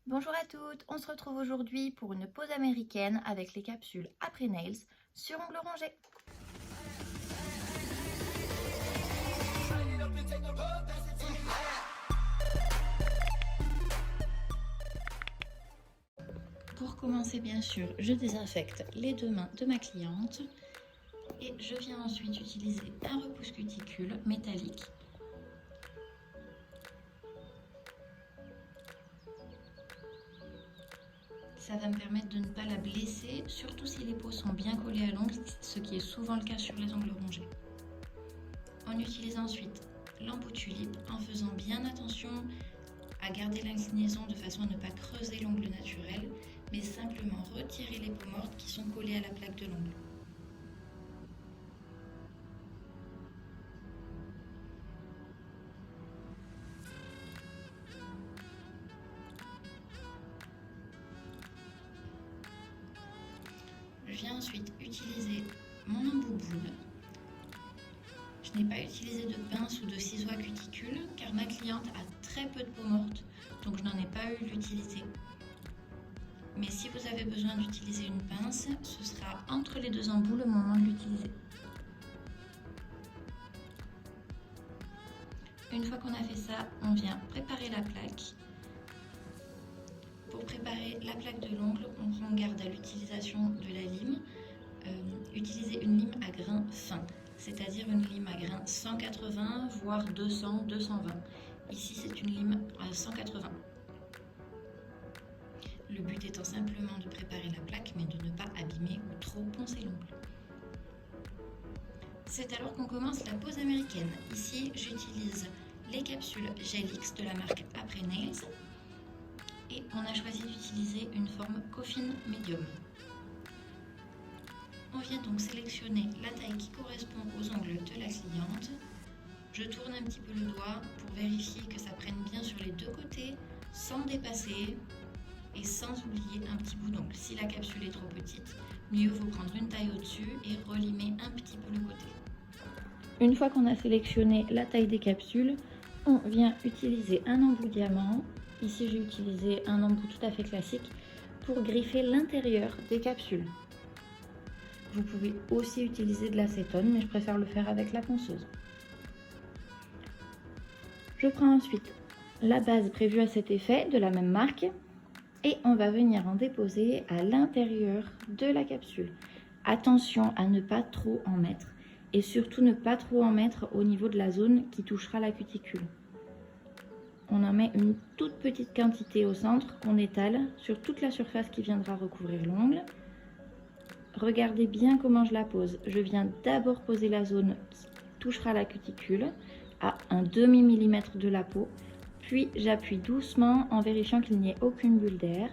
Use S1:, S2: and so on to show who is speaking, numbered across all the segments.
S1: Bonjour à toutes, on se retrouve aujourd'hui pour une pause américaine avec les capsules après Nails sur ongles rongés. Pour commencer, bien sûr, je désinfecte les deux mains de ma cliente et je viens ensuite utiliser un repousse cuticule métallique. Ça va me permettre de ne pas la blesser, surtout si les peaux sont bien collées à l'ongle, ce qui est souvent le cas sur les ongles rongés. On utilise ensuite l'embout tulipe en faisant bien attention à garder l'inclinaison de façon à ne pas creuser l'ongle naturel, mais simplement retirer les peaux mortes qui sont collées à la plaque de l'ongle. Je viens ensuite utiliser mon embout boule. Je n'ai pas utilisé de pince ou de ciseaux à cuticule car ma cliente a très peu de peau morte, donc je n'en ai pas eu l'utilité. Mais si vous avez besoin d'utiliser une pince, ce sera entre les deux embouts le moment de l'utiliser. Une fois qu'on a fait ça, on vient préparer la plaque. Pour préparer la plaque de l'ongle, on prend garde à l'utilisation de la lime. Utilisez une lime à grain fin, c'est-à-dire une lime à grain 180 voire 200, 220. Ici, c'est une lime à 180. Le but étant simplement de préparer la plaque, mais de ne pas abîmer ou trop poncer l'ongle. C'est alors qu'on commence la pose américaine. Ici, j'utilise les capsules Gelix de la marque Après Nails et on a choisi d'utiliser une forme Coffin Medium. On vient donc sélectionner la taille qui correspond aux ongles de la cliente. Je tourne un petit peu le doigt pour vérifier que ça prenne bien sur les deux côtés sans dépasser et sans oublier un petit bout d'ongle. Si la capsule est trop petite, mieux vaut prendre une taille au-dessus et relimer un petit peu le côté. Une fois qu'on a sélectionné la taille des capsules, on vient utiliser un embout diamant. Ici, j'ai utilisé un embout tout à fait classique pour griffer l'intérieur des capsules. Vous pouvez aussi utiliser de l'acétone, mais je préfère le faire avec la ponceuse. Je prends ensuite la base prévue à cet effet de la même marque et on va venir en déposer à l'intérieur de la capsule. Attention à ne pas trop en mettre et surtout ne pas trop en mettre au niveau de la zone qui touchera la cuticule. On en met une toute petite quantité au centre qu'on étale sur toute la surface qui viendra recouvrir l'ongle. Regardez bien comment je la pose. Je viens d'abord poser la zone qui touchera la cuticule à un demi-millimètre de la peau, puis j'appuie doucement en vérifiant qu'il n'y ait aucune bulle d'air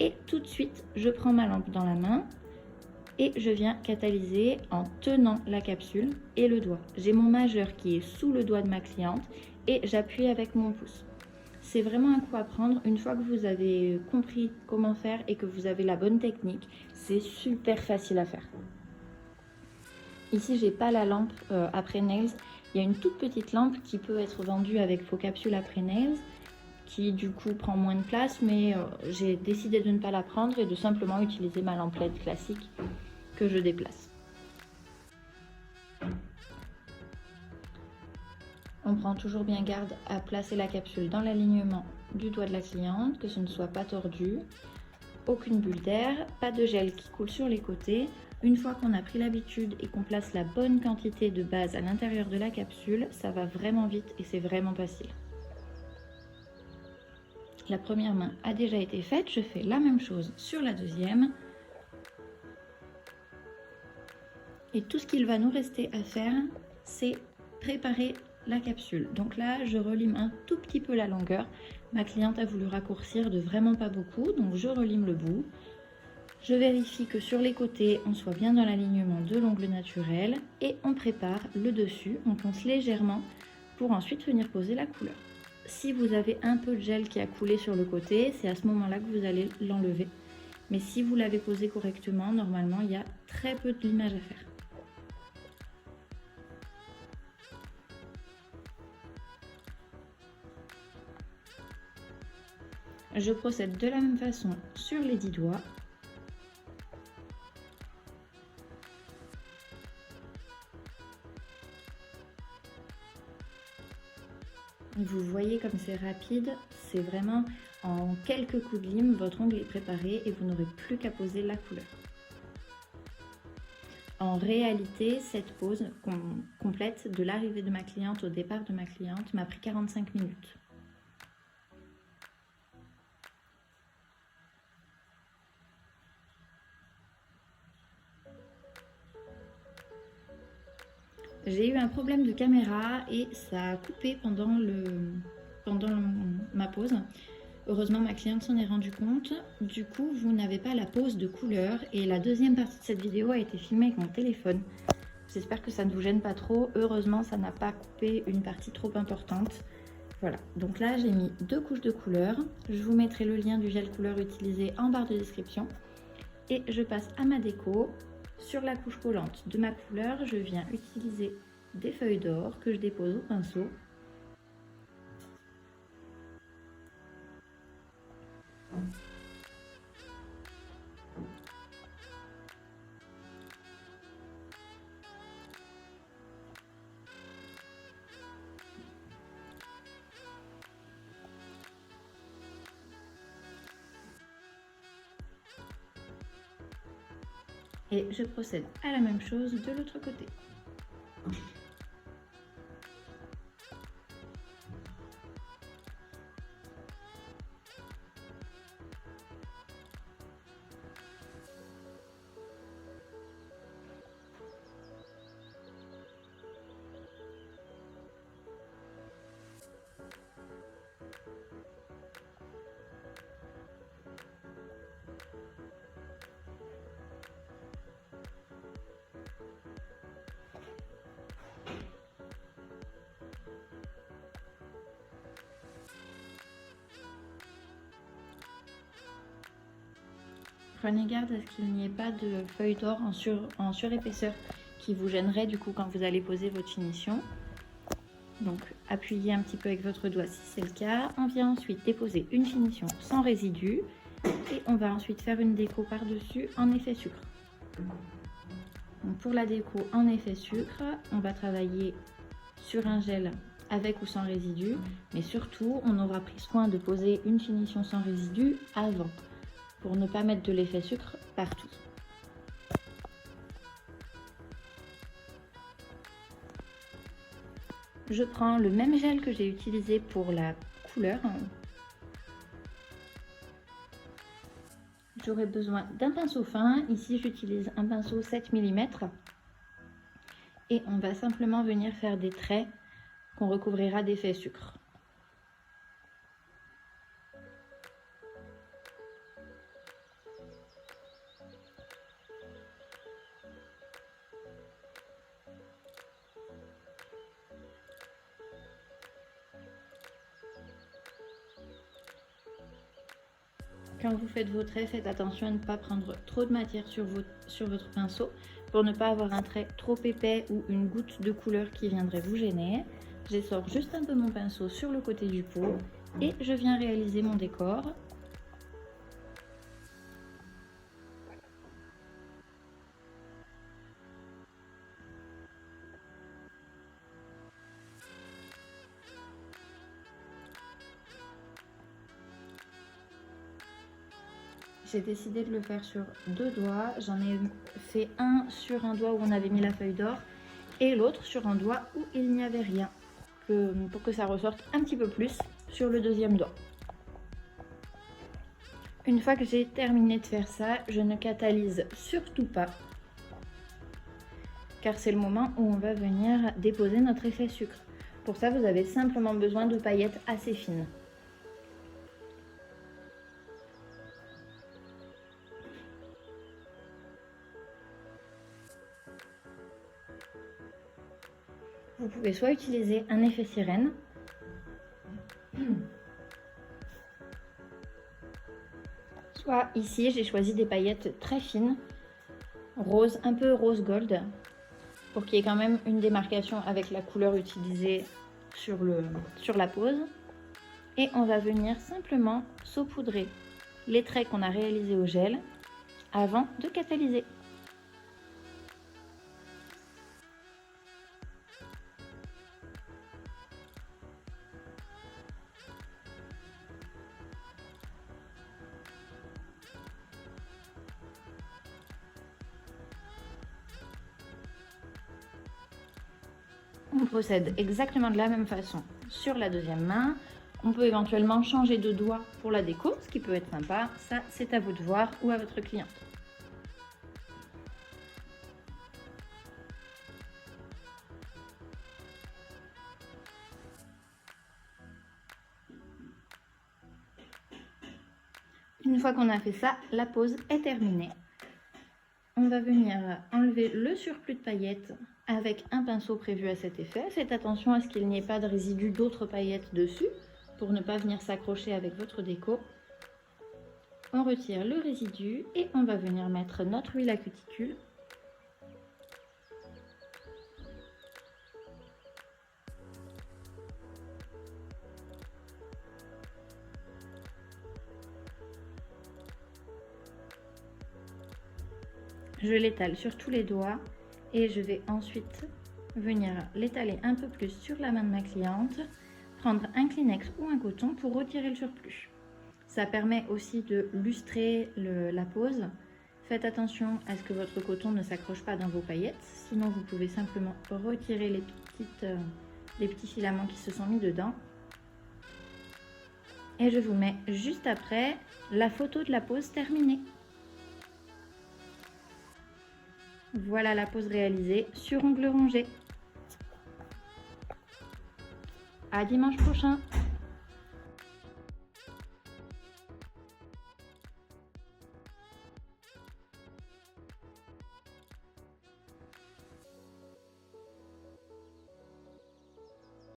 S1: et tout de suite je prends ma lampe dans la main et je viens catalyser en tenant la capsule et le doigt. J'ai mon majeur qui est sous le doigt de ma cliente et j'appuie avec mon pouce. C'est vraiment un coup à prendre. Une fois que vous avez compris comment faire et que vous avez la bonne technique, c'est super facile à faire. Ici, j'ai pas la lampe après Nails. Il y a une toute petite lampe qui peut être vendue avec vos capsules après Nails, qui du coup prend moins de place, mais j'ai décidé de ne pas la prendre et de simplement utiliser ma lampe LED classique que je déplace. On prend toujours bien garde à placer la capsule dans l'alignement du doigt de la cliente, que ce ne soit pas tordu, aucune bulle d'air, pas de gel qui coule sur les côtés. Une fois qu'on a pris l'habitude et qu'on place la bonne quantité de base à l'intérieur de la capsule, ça va vraiment vite et c'est vraiment facile. La première main a déjà été faite, je fais la même chose sur la deuxième. Et tout ce qu'il va nous rester à faire, c'est préparer la capsule. Donc là, je relime un tout petit peu la longueur. Ma cliente a voulu raccourcir de vraiment pas beaucoup, donc je relime le bout. Je vérifie que sur les côtés, on soit bien dans l'alignement de l'ongle naturel et on prépare le dessus. On ponce légèrement pour ensuite venir poser la couleur. Si vous avez un peu de gel qui a coulé sur le côté, c'est à ce moment-là que vous allez l'enlever. Mais si vous l'avez posé correctement, normalement, il y a très peu de limage à faire. Je procède de la même façon sur les 10 doigts. Vous voyez comme c'est rapide, c'est vraiment en quelques coups de lime, votre ongle est préparé et vous n'aurez plus qu'à poser la couleur. En réalité, cette pose complète de l'arrivée de ma cliente au départ de ma cliente m'a pris 45 minutes. J'ai eu un problème de caméra et ça a coupé pendant ma pause. Heureusement, ma cliente s'en est rendue compte. Du coup, vous n'avez pas la pose de couleur et la deuxième partie de cette vidéo a été filmée avec mon téléphone. J'espère que ça ne vous gêne pas trop. Heureusement, ça n'a pas coupé une partie trop importante. Voilà, donc là, j'ai mis 2 couches de couleur. Je vous mettrai le lien du gel couleur utilisé en barre de description. Et je passe à ma déco. Sur la couche collante de ma couleur, je viens utiliser des feuilles d'or que je dépose au pinceau. Et je procède à la même chose de l'autre côté. Prenez garde à ce qu'il n'y ait pas de feuilles d'or en surépaisseur qui vous gênerait du coup quand vous allez poser votre finition. Donc appuyez un petit peu avec votre doigt si c'est le cas. On vient ensuite déposer une finition sans résidus et on va ensuite faire une déco par-dessus en effet sucre. Donc pour la déco en effet sucre, on va travailler sur un gel avec ou sans résidus, mais surtout on aura pris soin de poser une finition sans résidus avant, pour ne pas mettre de l'effet sucre partout. Je prends le même gel que j'ai utilisé pour la couleur. J'aurai besoin d'un pinceau fin. Ici, j'utilise un pinceau 7 mm. Et on va simplement venir faire des traits qu'on recouvrira d'effet sucre. Quand vous faites vos traits, faites attention à ne pas prendre trop de matière sur votre pinceau pour ne pas avoir un trait trop épais ou une goutte de couleur qui viendrait vous gêner. J'essore juste un peu mon pinceau sur le côté du pot et je viens réaliser mon décor. J'ai décidé de le faire sur 2 doigts. J'en ai fait un sur un doigt où on avait mis la feuille d'or et l'autre sur un doigt où il n'y avait rien, pour que ça ressorte un petit peu plus sur le deuxième doigt. Une fois que j'ai terminé de faire ça, je ne catalyse surtout pas, car c'est le moment où on va venir déposer notre effet sucre. Pour ça, vous avez simplement besoin de paillettes assez fines. Vous pouvez soit utiliser un effet sirène, soit ici j'ai choisi des paillettes très fines, rose, un peu rose gold, pour qu'il y ait quand même une démarcation avec la couleur utilisée sur la pose. Et on va venir simplement saupoudrer les traits qu'on a réalisés au gel avant de catalyser. On procède exactement de la même façon sur la deuxième main. On peut éventuellement changer de doigt pour la déco, ce qui peut être sympa. Ça, c'est à vous de voir ou à votre cliente. Une fois qu'on a fait ça, la pose est terminée. On va venir enlever le surplus de paillettes avec un pinceau prévu à cet effet. Faites attention à ce qu'il n'y ait pas de résidus d'autres paillettes dessus pour ne pas venir s'accrocher avec votre déco. On retire le résidu et on va venir mettre notre huile à cuticule. Je l'étale sur tous les doigts et je vais ensuite venir l'étaler un peu plus sur la main de ma cliente, prendre un Kleenex ou un coton pour retirer le surplus. Ça permet aussi de lustrer la pose. Faites attention à ce que votre coton ne s'accroche pas dans vos paillettes, sinon vous pouvez simplement retirer les petits filaments qui se sont mis dedans. Et je vous mets juste après la photo de la pose terminée. Voilà la pose réalisée sur ongles rongés. À dimanche prochain!